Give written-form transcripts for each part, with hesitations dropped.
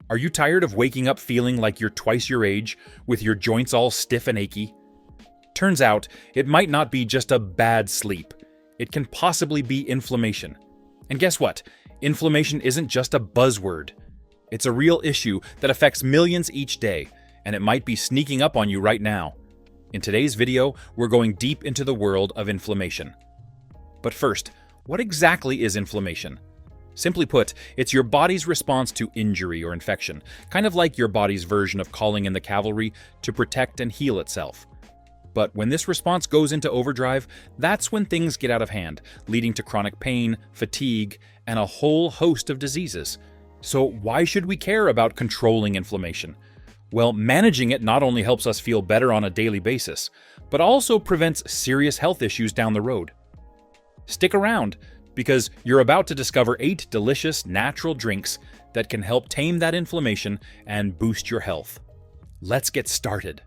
Are you tired of waking up feeling like you're twice your age, with your joints all stiff and achy? Turns out, it might not be just a bad sleep. It can possibly be inflammation. And guess what? Inflammation isn't just a buzzword. It's a real issue that affects millions each day, and it might be sneaking up on you right now. In today's video, we're going deep into the world of inflammation. But first, what exactly is inflammation? Simply put, it's your body's response to injury or infection, kind of like your body's version of calling in the cavalry to protect and heal itself. But when this response goes into overdrive, that's when things get out of hand, leading to chronic pain, fatigue, and a whole host of diseases. So why should we care about controlling inflammation? Well, managing it not only helps us feel better on a daily basis, but also prevents serious health issues down the road. Stick around, because you're about to discover 8 delicious natural drinks that can help tame that inflammation and boost your health. Let's get started.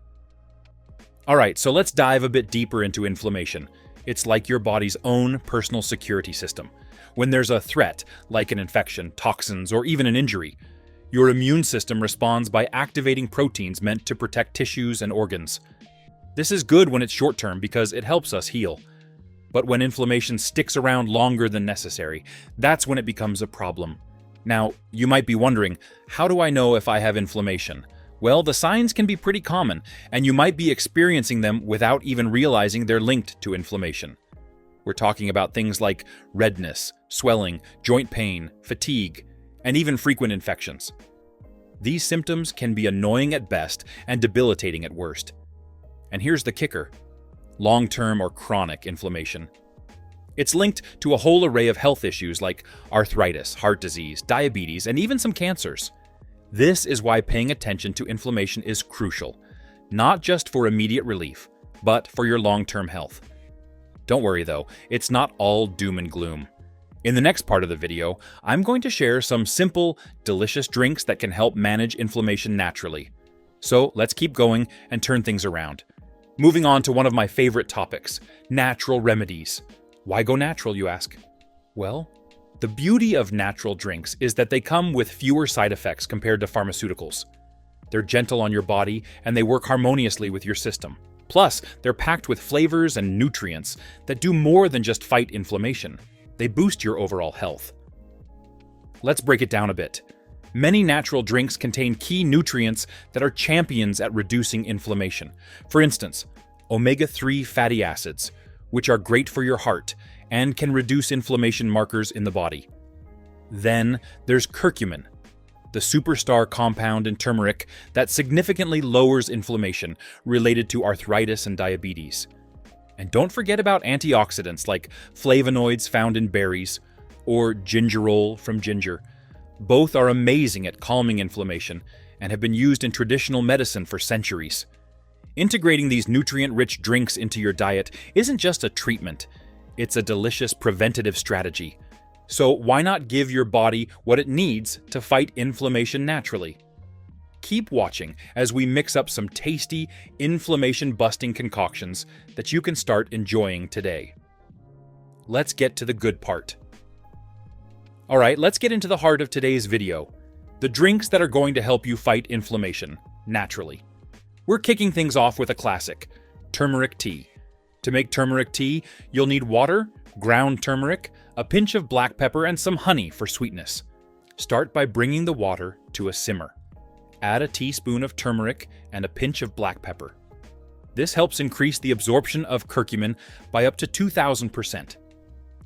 Alright, so let's dive a bit deeper into inflammation. It's like your body's own personal security system. When there's a threat, like an infection, toxins, or even an injury, your immune system responds by activating proteins meant to protect tissues and organs. This is good when it's short-term because it helps us heal. But when inflammation sticks around longer than necessary, that's when it becomes a problem. Now, you might be wondering, how do I know if I have inflammation? Well, the signs can be pretty common, and you might be experiencing them without even realizing they're linked to inflammation. We're talking about things like redness, swelling, joint pain, fatigue, and even frequent infections. These symptoms can be annoying at best and debilitating at worst. And here's the kicker: long-term or chronic inflammation. It's linked to a whole array of health issues like arthritis, heart disease, diabetes, and even some cancers. This is why paying attention to inflammation is crucial, not just for immediate relief, but for your long-term health. Don't worry though, it's not all doom and gloom. In the next part of the video, I'm going to share some simple, delicious drinks that can help manage inflammation naturally. So let's keep going and turn things around. Moving on to one of my favorite topics, natural remedies. Why go natural, you ask? Well, the beauty of natural drinks is that they come with fewer side effects compared to pharmaceuticals. They're gentle on your body and they work harmoniously with your system. Plus, they're packed with flavors and nutrients that do more than just fight inflammation. They boost your overall health. Let's break it down a bit. Many natural drinks contain key nutrients that are champions at reducing inflammation. For instance, omega-3 fatty acids, which are great for your heart and can reduce inflammation markers in the body. Then there's curcumin, the superstar compound in turmeric that significantly lowers inflammation related to arthritis and diabetes. And don't forget about antioxidants like flavonoids found in berries or gingerol from ginger. Both are amazing at calming inflammation and have been used in traditional medicine for centuries. Integrating these nutrient-rich drinks into your diet isn't just a treatment, it's a delicious preventative strategy. So why not give your body what it needs to fight inflammation naturally? Keep watching as we mix up some tasty, inflammation-busting concoctions that you can start enjoying today. Let's get to the good part. Alright, let's get into the heart of today's video. The drinks that are going to help you fight inflammation, naturally. We're kicking things off with a classic, turmeric tea. To make turmeric tea, you'll need water, ground turmeric, a pinch of black pepper, and some honey for sweetness. Start by bringing the water to a simmer. Add a teaspoon of turmeric and a pinch of black pepper. This helps increase the absorption of curcumin by up to 2,000%.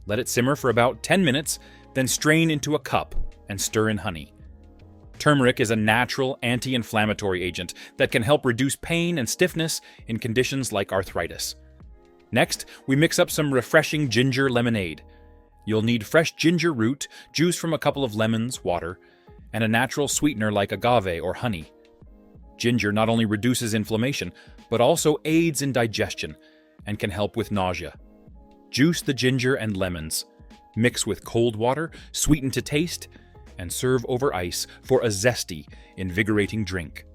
Let it simmer for about 10 minutes, then strain into a cup and stir in honey. Turmeric is a natural anti-inflammatory agent that can help reduce pain and stiffness in conditions like arthritis. Next, we mix up some refreshing ginger lemonade. You'll need fresh ginger root, juice from a couple of lemons, water, and a natural sweetener like agave or honey. Ginger not only reduces inflammation, but also aids in digestion and can help with nausea. Juice the ginger and lemons. Mix with cold water, sweeten to taste, and serve over ice for a zesty, invigorating drink.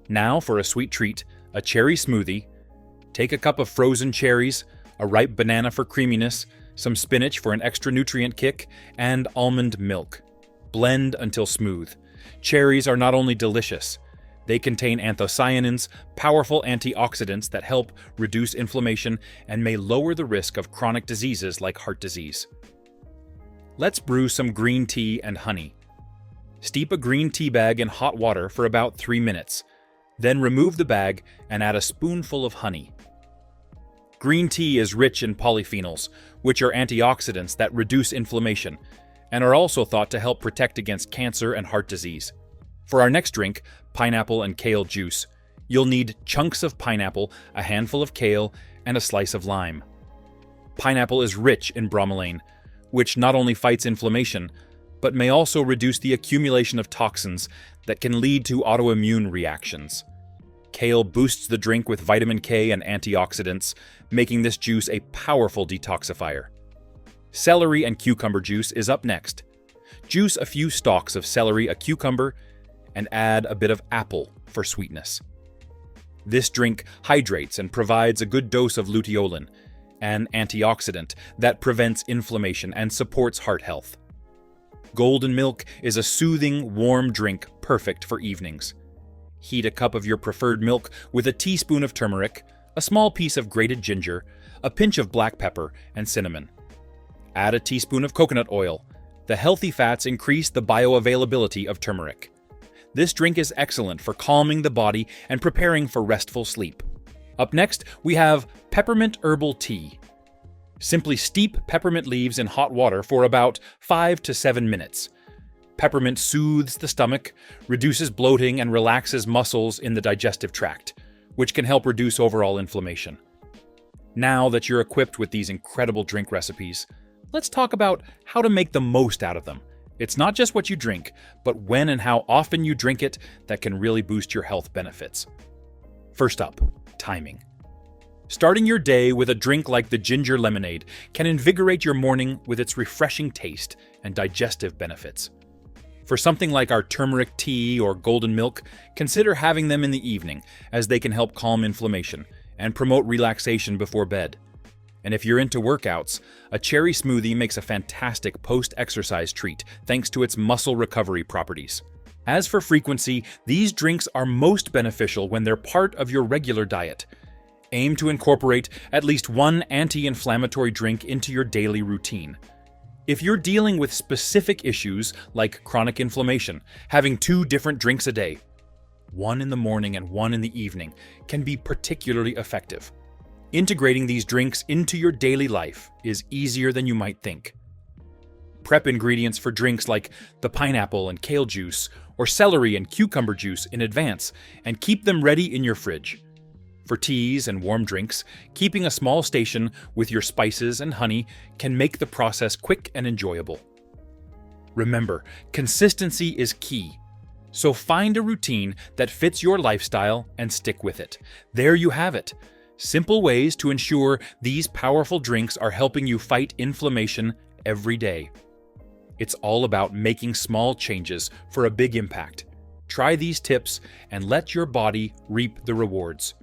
Now for a sweet treat, a cherry smoothie. Take a cup of frozen cherries, a ripe banana for creaminess, some spinach for an extra nutrient kick, and almond milk. Blend until smooth. Cherries are not only delicious, they contain anthocyanins, powerful antioxidants that help reduce inflammation and may lower the risk of chronic diseases like heart disease. Let's brew some green tea and honey. Steep a green tea bag in hot water for about 3 minutes. Then remove the bag and add a spoonful of honey. Green tea is rich in polyphenols, which are antioxidants that reduce inflammation and are also thought to help protect against cancer and heart disease. For our next drink, pineapple and kale juice, you'll need chunks of pineapple, a handful of kale, and a slice of lime. Pineapple is rich in bromelain, which not only fights inflammation, but may also reduce the accumulation of toxins that can lead to autoimmune reactions. Kale boosts the drink with vitamin K and antioxidants, making this juice a powerful detoxifier. Celery and cucumber juice is up next. Juice a few stalks of celery, a cucumber, and add a bit of apple for sweetness. This drink hydrates and provides a good dose of luteolin, an antioxidant that prevents inflammation and supports heart health. Golden milk is a soothing, warm drink perfect for evenings. Heat a cup of your preferred milk with a teaspoon of turmeric, a small piece of grated ginger, a pinch of black pepper, and cinnamon. Add a teaspoon of coconut oil. The healthy fats increase the bioavailability of turmeric. This drink is excellent for calming the body and preparing for restful sleep. Up next, we have peppermint herbal tea. Simply steep peppermint leaves in hot water for about 5 to 7 minutes. Peppermint soothes the stomach, reduces bloating, and relaxes muscles in the digestive tract, which can help reduce overall inflammation. Now that you're equipped with these incredible drink recipes, let's talk about how to make the most out of them. It's not just what you drink, but when and how often you drink it that can really boost your health benefits. First up, timing. Starting your day with a drink like the ginger lemonade can invigorate your morning with its refreshing taste and digestive benefits. For something like our turmeric tea or golden milk, consider having them in the evening, as they can help calm inflammation and promote relaxation before bed. And if you're into workouts, a cherry smoothie makes a fantastic post-exercise treat thanks to its muscle recovery properties. As for frequency, these drinks are most beneficial when they're part of your regular diet. Aim to incorporate at least one anti-inflammatory drink into your daily routine. If you're dealing with specific issues like chronic inflammation, having 2 different drinks a day, one in the morning and one in the evening, can be particularly effective. Integrating these drinks into your daily life is easier than you might think. Prep ingredients for drinks like the pineapple and kale juice or celery and cucumber juice in advance and keep them ready in your fridge. For teas and warm drinks, keeping a small station with your spices and honey can make the process quick and enjoyable. Remember, consistency is key. So find a routine that fits your lifestyle and stick with it. There you have it. Simple ways to ensure these powerful drinks are helping you fight inflammation every day. It's all about making small changes for a big impact. Try these tips and let your body reap the rewards.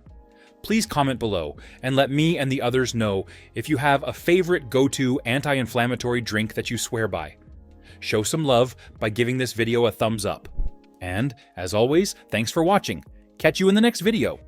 Please comment below and let me and the others know if you have a favorite go-to anti-inflammatory drink that you swear by. Show some love by giving this video a thumbs up. And, as always, thanks for watching. Catch you in the next video.